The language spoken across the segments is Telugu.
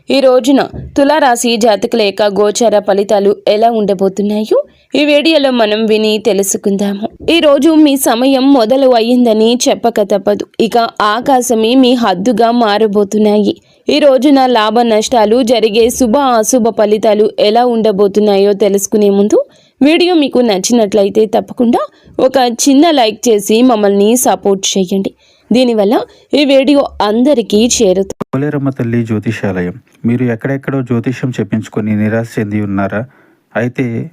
ఈ రోజున తులారాశి జాతకుల యొక్క గోచార ఫలితాలు ఎలా ఉండబోతున్నాయో ఈ వీడియోలో మనం విని తెలుసుకుందాము. ఈ రోజు మీ సమయం మొదలు అయ్యిందని చెప్పక తప్పదు. ఇక ఆకాశమే మీ హద్దుగా మారబోతున్నాయి. ఈ రోజున లాభ నష్టాలు జరిగే శుభ అశుభ ఫలితాలు ఎలా ఉండబోతున్నాయో తెలుసుకునే ముందు వీడియో మీకు నచ్చినట్లయితే తప్పకుండా ఒక చిన్న లైక్ చేసి మమ్మల్ని సపోర్ట్ చేయండి. దీనివల్ల ఈ వీడియో అందరికీ చేరుతుంది. పోలేరమ్మ తల్లి జ్యోతిషాలయం. మీరు ఎక్కడెక్కడో జ్యోతిష్యం చెప్పించుకొని నిరాశ చెంది ఉన్నారా? అయితే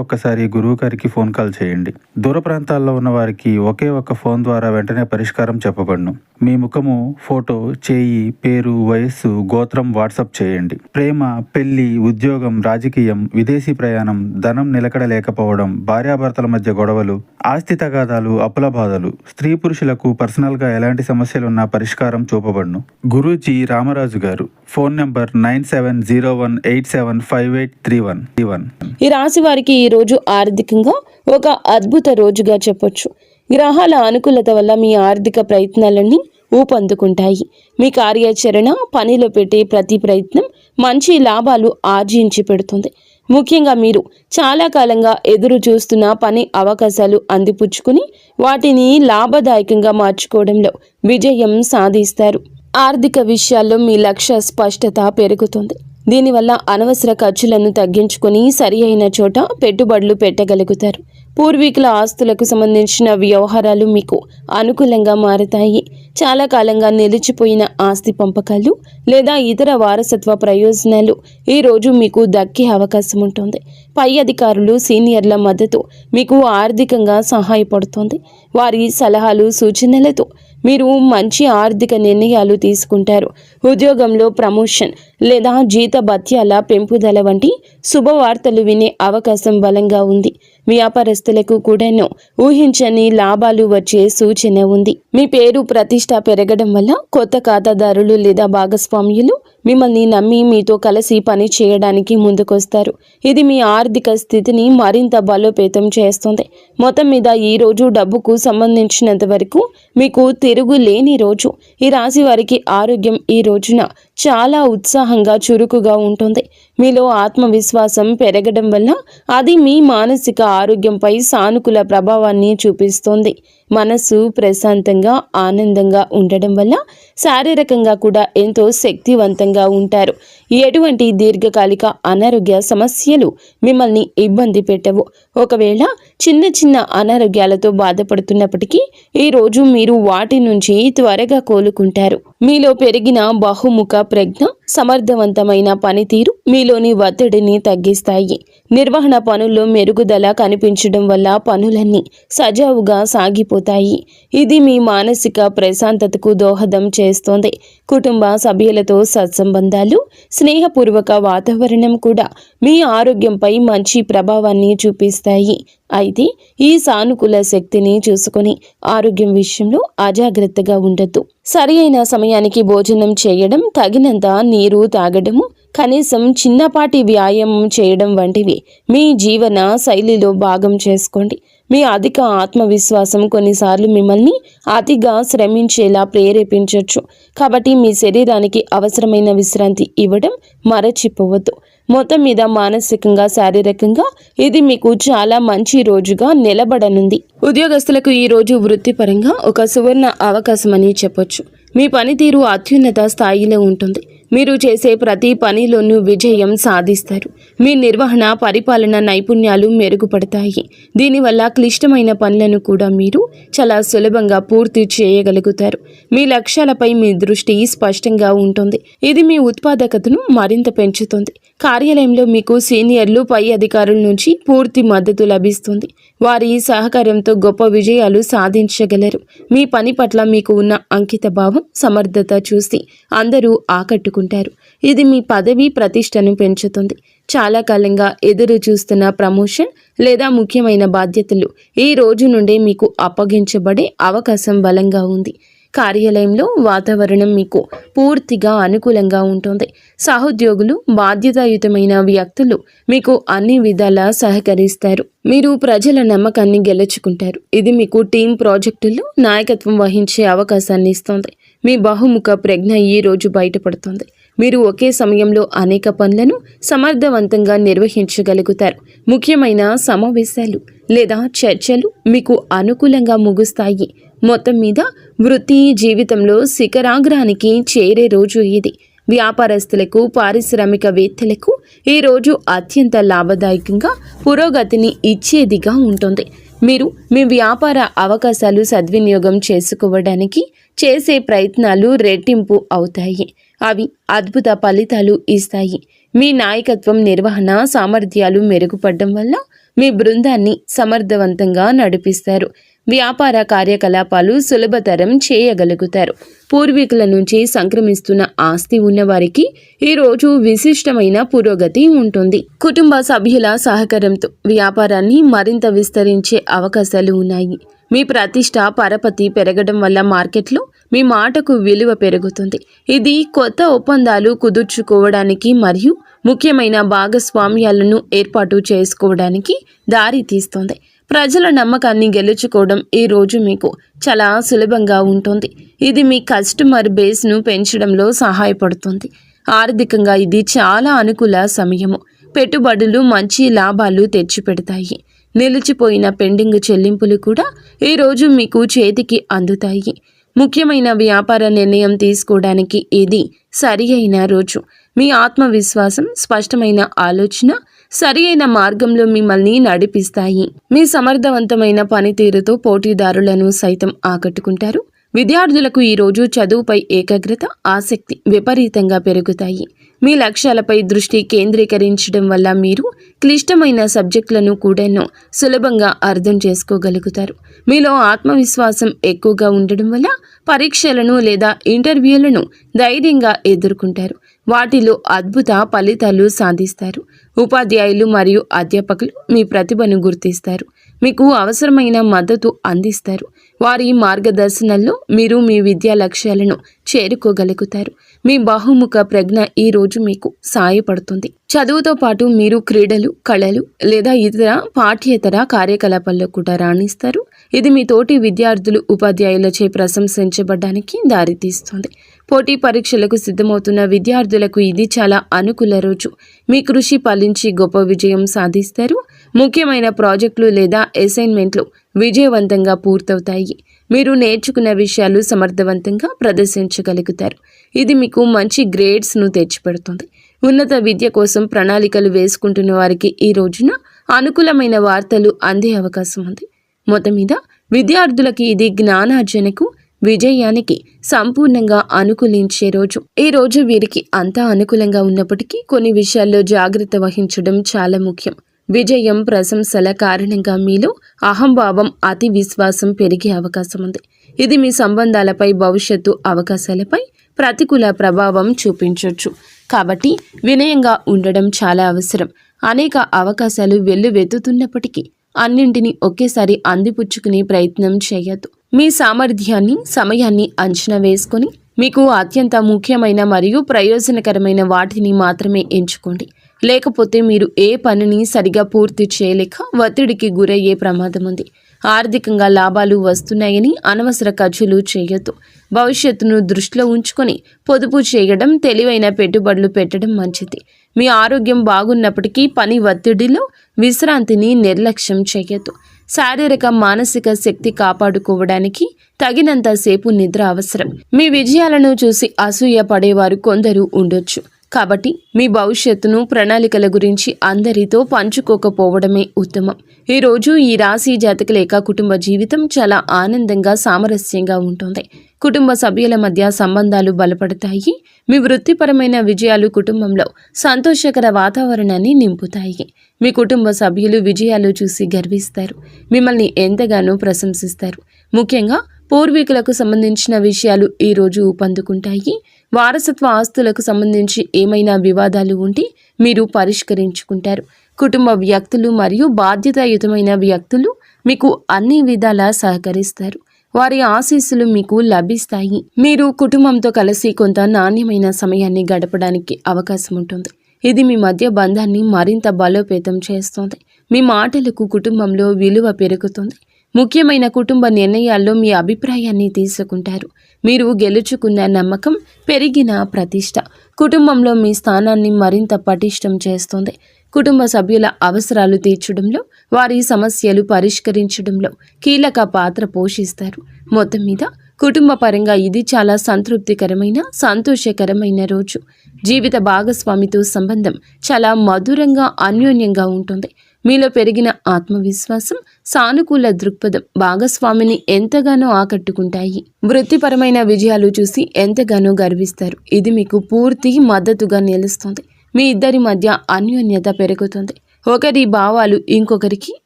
ఒక్కసారి గురువు గారికి ఫోన్ కాల్ చేయండి. దూర ప్రాంతాల్లో ఉన్న వారికి ఒకే ఒక్క ఫోన్ ద్వారా వెంటనే పరిష్కారం చెప్పబడును. మీ ముఖము, ఫోటో, చేయి, పేరు, వయస్సు, గోత్రం వాట్సాప్ చేయండి. ప్రేమ, పెళ్లి, ఉద్యోగం, రాజకీయం, విదేశీ ప్రయాణం, ధనం నిలకడ లేకపోవడం, భార్యాభర్తల మధ్య గొడవలు, ఆస్తి తగాదాలు, అప్పుల బాధలు, స్త్రీ పురుషులకు పర్సనల్ గా ఎలాంటి సమస్యలున్నా పరిష్కారం చూపబడును. గురూజీ రామరాజు గారు. Phone number 9701875831. ఈ రాశి వారికి ఈ రోజు ఆర్థికంగా ఒక అద్భుత రోజుగా చెప్పొచ్చు. గ్రహాల అనుకూలత వల్ల మీ ఆర్థిక ప్రయత్నాలన్నీ ఊపందుకుంటాయి. మీ కార్యాచరణ, పనిలో పెట్టే ప్రతి ప్రయత్నం మంచి లాభాలు ఆర్జించి పెడుతుంది. ముఖ్యంగా మీరు చాలా కాలంగా ఎదురు చూస్తున్న పని అవకాశాలు అందిపుచ్చుకుని వాటిని లాభదాయకంగా మార్చుకోవడంలో విజయం సాధిస్తారు. ఆర్థిక విషయాల్లో మీ లక్ష్య స్పష్టత పెరుగుతుంది. దీనివల్ల అనవసర ఖర్చులను తగ్గించుకొని సరి అయిన చోట పెట్టుబడులు పెట్టగలుగుతారు. పూర్వీకుల ఆస్తులకు సంబంధించిన వ్యవహారాలు మీకు అనుకూలంగా మారతాయి. చాలా కాలంగా నిలిచిపోయిన ఆస్తి పంపకాలు లేదా ఇతర వారసత్వ ప్రయోజనాలు ఈ రోజు మీకు దక్కే అవకాశం ఉంటుంది. పై అధికారులు, సీనియర్ల మద్దతు మీకు ఆర్థికంగా సహాయపడుతుంది. వారి సలహాలు, సూచనలతో మీరు మంచి ఆర్థిక నిర్ణయాలు తీసుకుంటారు. ఉద్యోగంలో ప్రమోషన్ లేదా జీతభత్యాల పెంపుదల వంటి శుభవార్తలు వినే అవకాశం బలంగా ఉంది. వ్యాపారస్తులకు కూడాను ఊహించని లాభాలు వచ్చే సూచన ఉంది. మీ పేరు ప్రతిష్ట పెరగడం వల్ల కొత్త ఖాతాదారులు లేదా భాగస్వామ్యులు మిమ్మల్ని నమ్మి మీతో కలిసి పని చేయడానికి ముందుకొస్తారు. ఇది మీ ఆర్థిక స్థితిని మరింత బలోపేతం చేస్తుంది. మొత్తం మీద ఈ రోజు డబ్బుకు సంబంధించినంత వరకు మీకు తిరుగులేని రోజు. ఈ రాశి వారికి ఆరోగ్యం ఈ రోజున చాలా ఉత్సాహంగా, చురుకుగా ఉంటుంది. మీలో ఆత్మవిశ్వాసం పెరగడం వల్ల అది మీ మానసిక ఆరోగ్యంపై సానుకూల ప్రభావాన్ని చూపిస్తుంది. మనసు ప్రశాంతంగా, ఆనందంగా ఉండడం వల్ల శారీరకంగా కూడా ఎంతో శక్తివంతంగా ఉంటారు. ఎటువంటి దీర్ఘకాలిక అనారోగ్య సమస్యలు మిమ్మల్ని ఇబ్బంది పెట్టవు. ఒకవేళ చిన్న చిన్న అనారోగ్యాలతో బాధపడుతున్నప్పటికీ ఈ రోజు మీరు వాటి నుంచి త్వరగా కోలుకుంటారు. మీలో పెరిగిన బహుముఖ ప్రజ్ఞ, సమర్థవంతమైన పనితీరు మీలోని ఒత్తిడిని తగ్గిస్తాయి. నిర్వహణ పనుల్లో మెరుగుదల కనిపించడం వల్ల పనులన్నీ సజావుగా సాగిపోతాయి. ఇది మీ మానసిక ప్రశాంతతకు దోహదం చేస్తోంది. కుటుంబ సభ్యులతో సత్సంబంధాలు, స్నేహపూర్వక వాతావరణం కూడా మీ ఆరోగ్యంపై మంచి ప్రభావాన్ని చూపిస్తాయి. అయితే ఈ సానుకూల శక్తిని చూసుకొని ఆరోగ్యం విషయంలో అజాగ్రత్తగా ఉండొద్దు. సరి అయిన సమయానికి భోజనం చేయడం, తగినంత నీరు తాగడము, కనీసం చిన్నపాటి వ్యాయామం చేయడం వంటివి మీ జీవన శైలిలో భాగం చేసుకోండి. మీ అధిక ఆత్మవిశ్వాసం కొన్నిసార్లు మిమ్మల్ని అతిగా శ్రమించేలా ప్రేరేపించవచ్చు. కాబట్టి మీ శరీరానికి అవసరమైన విశ్రాంతి ఇవ్వడం మరచిపోవద్దు. మొత్తం మీద మానసికంగా, శారీరకంగా ఇది మీకు చాలా మంచి రోజుగా నిలబడనుంది. ఉద్యోగస్తులకు ఈ రోజు వృత్తిపరంగా ఒక సువర్ణ అవకాశం అని చెప్పొచ్చు. మీ పనితీరు అత్యున్నత స్థాయిలో ఉంటుంది. మీరు చేసే ప్రతి పనిలోనూ విజయం సాధిస్తారు. మీ నిర్వహణ, పరిపాలన నైపుణ్యాలు మెరుగుపడతాయి. దీనివల్ల క్లిష్టమైన పనులను కూడా మీరు చాలా సులభంగా పూర్తి చేయగలుగుతారు. మీ లక్ష్యాలపై మీ దృష్టి స్పష్టంగా ఉంటుంది. ఇది మీ ఉత్పాదకతను మరింత పెంచుతుంది. కార్యాలయంలో మీకు సీనియర్లు, పై అధికారుల నుంచి పూర్తి మద్దతు లభిస్తుంది. వారి సహకారంతో గొప్ప విజయాలు సాధించగలరు. మీ పని పట్ల మీకు ఉన్న అంకిత భావం, సమర్థత చూసి అందరూ ఆకట్టుకుంటారు. ఇది మీ పదవి ప్రతిష్టను పెంచుతుంది. చాలా కాలంగా ఎదురు చూస్తున్న ప్రమోషన్ లేదా ముఖ్యమైన బాధ్యతలు ఈ రోజు నుండే మీకు అప్పగించబడే అవకాశం బలంగా ఉంది. కార్యాలయంలో వాతావరణం మీకు పూర్తిగా అనుకూలంగా ఉంటుంది. సహోద్యోగులు, బాధ్యతాయుతమైన వ్యక్తులు మీకు అన్ని విధాలా సహకరిస్తారు. మీరు ప్రజల నమ్మకాన్ని గెలుచుకుంటారు. ఇది మీకు టీం ప్రాజెక్టుల్లో నాయకత్వం వహించే అవకాశాన్ని ఇస్తుంది. మీ బహుముఖ ప్రజ్ఞ ఈ రోజు బయటపడుతుంది. మీరు ఒకే సమయంలో అనేక పనులను సమర్థవంతంగా నిర్వహించగలుగుతారు. ముఖ్యమైన సమావేశాలు లేదా చర్చలు మీకు అనుకూలంగా ముగుస్తాయి. మొత్తం మీద వృత్తి జీవితంలో శిఖరాగ్రానికి చేరే రోజు ఇది. వ్యాపారస్తులకు, పారిశ్రామికవేత్తలకు ఈ రోజు అత్యంత లాభదాయకంగా పురోగతిని ఇచ్చేదిగా ఉంటుంది. మీరు మీ వ్యాపార అవకాశాలు సద్వినియోగం చేసుకోవడానికి చేసే ప్రయత్నాలు రెట్టింపు అవుతాయి. అవి అద్భుత ఫలితాలు ఇస్తాయి. మీ నాయకత్వం, నిర్వహణ సామర్థ్యాలు మెరుగుపడడం వల్ల మీ బృందాన్ని సమర్థవంతంగా నడిపిస్తారు. వ్యాపార కార్యకలాపాలు సులభతరం చేయగలుగుతారు. పూర్వీకుల నుంచి సంక్రమిస్తున్న ఆస్తి ఉన్నవారికి ఈరోజు విశిష్టమైన పురోగతి ఉంటుంది. కుటుంబ సభ్యుల సహకారంతో వ్యాపారాన్ని మరింత విస్తరించే అవకాశాలు ఉన్నాయి. మీ ప్రతిష్ట, పరపతి పెరగడం వల్ల మార్కెట్లో మీ మాటకు విలువ పెరుగుతుంది. ఇది కొత్త ఒప్పందాలు కుదుర్చుకోవడానికి మరియు ముఖ్యమైన భాగస్వామ్యాలను ఏర్పాటు చేసుకోవడానికి దారి తీస్తుంది. ప్రజల నమ్మకాన్ని గెలుచుకోవడం ఈ రోజు మీకు చాలా సులభంగా ఉంటుంది. ఇది మీ కస్టమర్ బేస్ను పెంచడంలో సహాయపడుతుంది. ఆర్థికంగా ఇది చాలా అనుకూల సమయము. పెట్టుబడులు మంచి లాభాలు తెచ్చిపెడతాయి. నిలిచిపోయిన పెండింగ్ చెల్లింపులు కూడా ఈరోజు మీకు చేతికి అందుతాయి. ముఖ్యమైన వ్యాపార నిర్ణయం తీసుకోవడానికి ఇది సరి అయిన రోజు. మీ ఆత్మవిశ్వాసం, స్పష్టమైన ఆలోచన సరి అయిన మార్గంలో మిమ్మల్ని నడిపిస్తాయి. మీ సమర్థవంతమైన పనితీరుతో పోటీదారులను సైతం ఆకట్టుకుంటారు. విద్యార్థులకు ఈరోజు చదువుపై ఏకాగ్రత, ఆసక్తి విపరీతంగా పెరుగుతాయి. మీ లక్ష్యాలపై దృష్టి కేంద్రీకరించడం వల్ల మీరు క్లిష్టమైన సబ్జెక్టులను కూడా సులభంగా అర్థం చేసుకోగలుగుతారు. మీలో ఆత్మవిశ్వాసం ఎక్కువగా ఉండడం వల్ల పరీక్షలను లేదా ఇంటర్వ్యూలను ధైర్యంగా ఎదుర్కొంటారు. వాటిలో అద్భుత ఫలితాలు సాధిస్తారు. ఉపాధ్యాయులు మరియు అధ్యాపకులు మీ ప్రతిభను గుర్తిస్తారు. మీకు అవసరమైన మద్దతు అందిస్తారు. వారి మార్గదర్శనంలో మీరు మీ విద్యా లక్ష్యాలను చేరుకోగలుగుతారు. మీ బహుముఖ ప్రజ్ఞ ఈ రోజు మీకు సహాయపడుతుంది. చదువుతో పాటు మీరు క్రీడలు, కళలు లేదా ఇతర పాఠ్యేతర కార్యకలాపాల్లో కూడా రాణిస్తారు. ఇది మీ తోటి విద్యార్థులు, ఉపాధ్యాయులచే ప్రశంసించబడడానికి దారితీస్తుంది. పోటీ పరీక్షలకు సిద్ధమవుతున్న విద్యార్థులకు ఇది చాలా అనుకూల రోజు. మీ కృషి ఫలించి గొప్ప విజయం సాధిస్తారు. ముఖ్యమైన ప్రాజెక్టులు లేదా అసైన్మెంట్లు విజయవంతంగా పూర్తవుతాయి. మీరు నేర్చుకున్న విషయాలు సమర్థవంతంగా ప్రదర్శించగలుగుతారు. ఇది మీకు మంచి గ్రేడ్స్ను తెచ్చిపెడుతుంది. ఉన్నత విద్య కోసం ప్రణాళికలు వేసుకుంటున్న వారికి ఈ రోజున అనుకూలమైన వార్తలు అందే అవకాశం ఉంది. మొత్తం మీద విద్యార్థులకి ఇది జ్ఞానార్జనకు, విజయానికి సంపూర్ణంగా అనుకూలించే రోజు. ఈ రోజు వీరికి అంతా అనుకూలంగా ఉన్నప్పటికీ కొన్ని విషయాల్లో జాగ్రత్త వహించడం చాలా ముఖ్యం. విజయం, ప్రశంసల కారణంగా మీలో అహంభావం, అతి విశ్వాసం పెరిగే అవకాశం ఉంది. ఇది మీ సంబంధాలపై, భవిష్యత్తు అవకాశాలపై ప్రతికూల ప్రభావం చూపించవచ్చు. కాబట్టి వినయంగా ఉండడం చాలా అవసరం. అనేక అవకాశాలు వెల్లువెత్తుతున్నప్పటికీ అన్నింటినీ ఒకేసారి అందిపుచ్చుకునే ప్రయత్నం చేయొద్దు. మీ సామర్థ్యాన్ని, సమయాన్ని అంచనా వేసుకొని మీకు అత్యంత ముఖ్యమైన మరియు ప్రయోజనకరమైన వాటిని మాత్రమే ఎంచుకోండి. లేకపోతే మీరు ఏ పనిని సరిగా పూర్తి చేయలేక ఒత్తిడికి గురయ్యే ప్రమాదం ఉంది. ఆర్థికంగా లాభాలు వస్తున్నాయని అనవసర ఖర్చులు చేయొద్దు. భవిష్యత్తును దృష్టిలో ఉంచుకొని పొదుపు చేయడం, తెలివైన పెట్టుబడులు పెట్టడం మంచిది. మీ ఆరోగ్యం బాగున్నప్పటికీ పని ఒత్తిడిలో విశ్రాంతిని నిర్లక్ష్యం చేయొద్దు. శారీరక, మానసిక శక్తి కాపాడుకోవడానికి తగినంత సేపు నిద్ర అవసరం. మీ విజయాలను చూసి అసూయ పడేవారు కొందరు ఉండొచ్చు. కాబట్టి మీ భవిష్యత్తును, ప్రణాళికల గురించి అందరితో పంచుకోకపోవడమే ఉత్తమం. ఈరోజు ఈ రాశి జాతకుల యొక్క కుటుంబ జీవితం చాలా ఆనందంగా, సామరస్యంగా ఉంటుంది. కుటుంబ సభ్యుల మధ్య సంబంధాలు బలపడతాయి. మీ వృత్తిపరమైన విజయాలు కుటుంబంలో సంతోషకర వాతావరణాన్ని నింపుతాయి. మీ కుటుంబ సభ్యులు విజయాలు చూసి గర్విస్తారు. మిమ్మల్ని ఎంతగానో ప్రశంసిస్తారు. ముఖ్యంగా పూర్వీకులకు సంబంధించిన విషయాలు ఈరోజు ఊపందుకుంటాయి. వారసత్వ ఆస్తులకు సంబంధించి ఏమైనా వివాదాలు ఉంటే మీరు పరిష్కరించుకుంటారు. కుటుంబ వ్యక్తులు మరియు బాధ్యతాయుతమైన వ్యక్తులు మీకు అన్ని విధాలా సహకరిస్తారు. వారి ఆశీస్సులు మీకు లభిస్తాయి. మీరు కుటుంబంతో కలిసి కొంత నాణ్యమైన సమయాన్ని గడపడానికి అవకాశం ఉంటుంది. ఇది మీ మధ్య బంధాన్ని మరింత బలోపేతం చేస్తుంది. మీ మాటలకు కుటుంబంలో విలువ పెరుగుతుంది. ముఖ్యమైన కుటుంబ నిర్ణయాల్లో మీ అభిప్రాయాన్ని తీసుకుంటారు. మీరు గెలుచుకున్న నమ్మకం, పెరిగిన ప్రతిష్ట కుటుంబంలో మీ స్థానాన్ని మరింత పటిష్టం చేస్తుంది. కుటుంబ సభ్యుల అవసరాలు తీర్చడంలో, వారి సమస్యలు పరిష్కరించడంలో కీలక పాత్ర పోషిస్తారు. మొత్తం మీద కుటుంబ పరంగా ఇది చాలా సంతృప్తికరమైన, సంతోషకరమైన రోజు. జీవిత భాగస్వామితో సంబంధం చాలా మధురంగా, అన్యోన్యంగా ఉంటుంది. మీలో పెరిగిన ఆత్మవిశ్వాసం, సానుకూల దృక్పథం భాగస్వామిని ఎంతగానో ఆకట్టుకుంటాయి. వృత్తిపరమైన విజయాలు చూసి ఎంతగానో గర్విస్తారు. ఇది మీకు పూర్తి మద్దతుగా నిలుస్తుంది. మీ ఇద్దరి మధ్య అన్యోన్యత పెరుగుతుంది. ఒకరి భావాలు ఇంకొకరికి,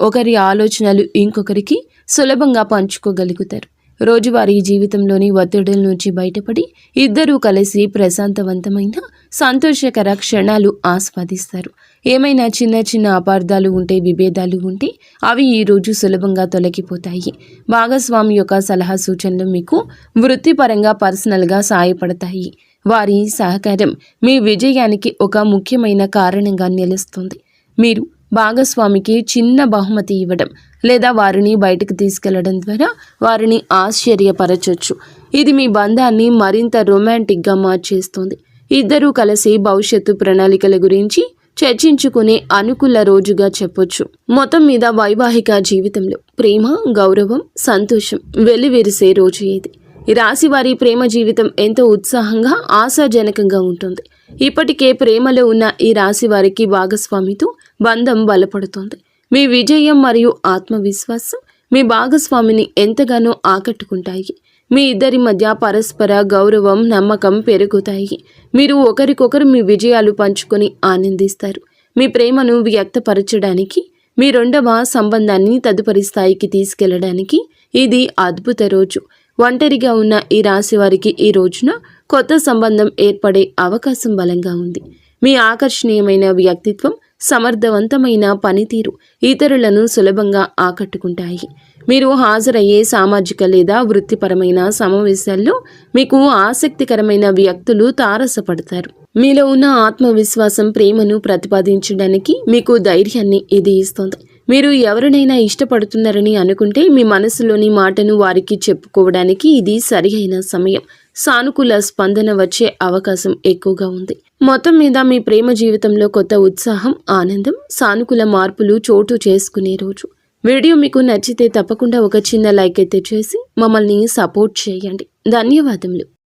ఒకరి ఆలోచనలు ఇంకొకరికి సులభంగా పంచుకోగలుగుతారు. రోజువారీ జీవితంలోని ఒత్తిడుల నుంచి బయటపడి ఇద్దరూ కలిసి ప్రశాంతవంతమైన, సంతోషకర క్షణాలు ఆస్వాదిస్తారు. ఏమైనా చిన్న చిన్న అపార్థాలు ఉంటే, విభేదాలు ఉంటే అవి ఈరోజు సులభంగా తొలగిపోతాయి. భాగస్వామి యొక్క సలహా సూచనలు మీకు వృత్తిపరంగా, పర్సనల్గా సహాయపడతాయి. వారి సహకారం మీ విజయానికి ఒక ముఖ్యమైన కారణంగా నిలుస్తుంది. మీరు భాగస్వామికి చిన్న బహుమతి ఇవ్వడం లేదా వారిని బయటకు తీసుకెళ్లడం ద్వారా వారిని ఆశ్చర్యపరచొచ్చు. ఇది మీ బంధాన్ని మరింత రొమాంటిక్గా మార్చేస్తుంది. ఇద్దరూ కలిసి భవిష్యత్తు ప్రణాళికల గురించి చర్చించుకునే అనుకూల రోజుగా చెప్పొచ్చు. మొత్తం మీద వైవాహిక జీవితంలో ప్రేమ, గౌరవం, సంతోషం వెల్లివిరిసే రోజు ఇది. ఈ రాశి వారి ప్రేమ జీవితం ఎంతో ఉత్సాహంగా, ఆశాజనకంగా ఉంటుంది. ఇప్పటికే ప్రేమలో ఉన్న ఈ రాశి వారికి భాగస్వామితో బంధం బలపడుతుంది. మీ విజయం మరియు ఆత్మవిశ్వాసం మీ భాగస్వామిని ఎంతగానో ఆకట్టుకుంటాయి. మీ ఇద్దరి మధ్య పరస్పర గౌరవం, నమ్మకం పెరుగుతాయి. మీరు ఒకరికొకరు మీ విజయాలు పంచుకొని ఆనందిస్తారు. మీ ప్రేమను వ్యక్తపరచడానికి, మీ రెండవ సంబంధాన్ని తదుపరి స్థాయికి తీసుకెళ్లడానికి ఇది అద్భుత రోజు. ఒంటరిగా ఉన్న ఈ రాశి వారికి ఈ రోజున కొత్త సంబంధం ఏర్పడే అవకాశం బలంగా ఉంది. మీ ఆకర్షణీయమైన వ్యక్తిత్వం, సమర్థవంతమైన పనితీరు ఇతరులను సులభంగా ఆకట్టుకుంటాయి. మీరు హాజరయ్యే సామాజిక లేదా వృత్తిపరమైన సమావేశాల్లో మీకు ఆసక్తికరమైన వ్యక్తులు తారసపడతారు. మీలో ఉన్న ఆత్మవిశ్వాసం, ప్రేమను ప్రతిపాదించడానికి మీకు ధైర్యాన్ని ఇది ఇస్తుంది. మీరు ఎవరినైనా ఇష్టపడుతున్నారని అనుకుంటే మీ మనసులోని మాటను వారికి చెప్పుకోవడానికి ఇది సరియైన సమయం. సానుకూల స్పందన వచ్చే అవకాశం ఎక్కువగా ఉంది. మొత్తం మీద మీ ప్రేమ జీవితంలో కొత్త ఉత్సాహం, ఆనందం, సానుకూల మార్పులు చోటు చేసుకునే రోజు. వీడియో మీకు నచ్చితే తప్పకుండా ఒక చిన్న లైక్ అయితే చేసి మమ్మల్ని సపోర్ట్ చేయండి. ధన్యవాదములు.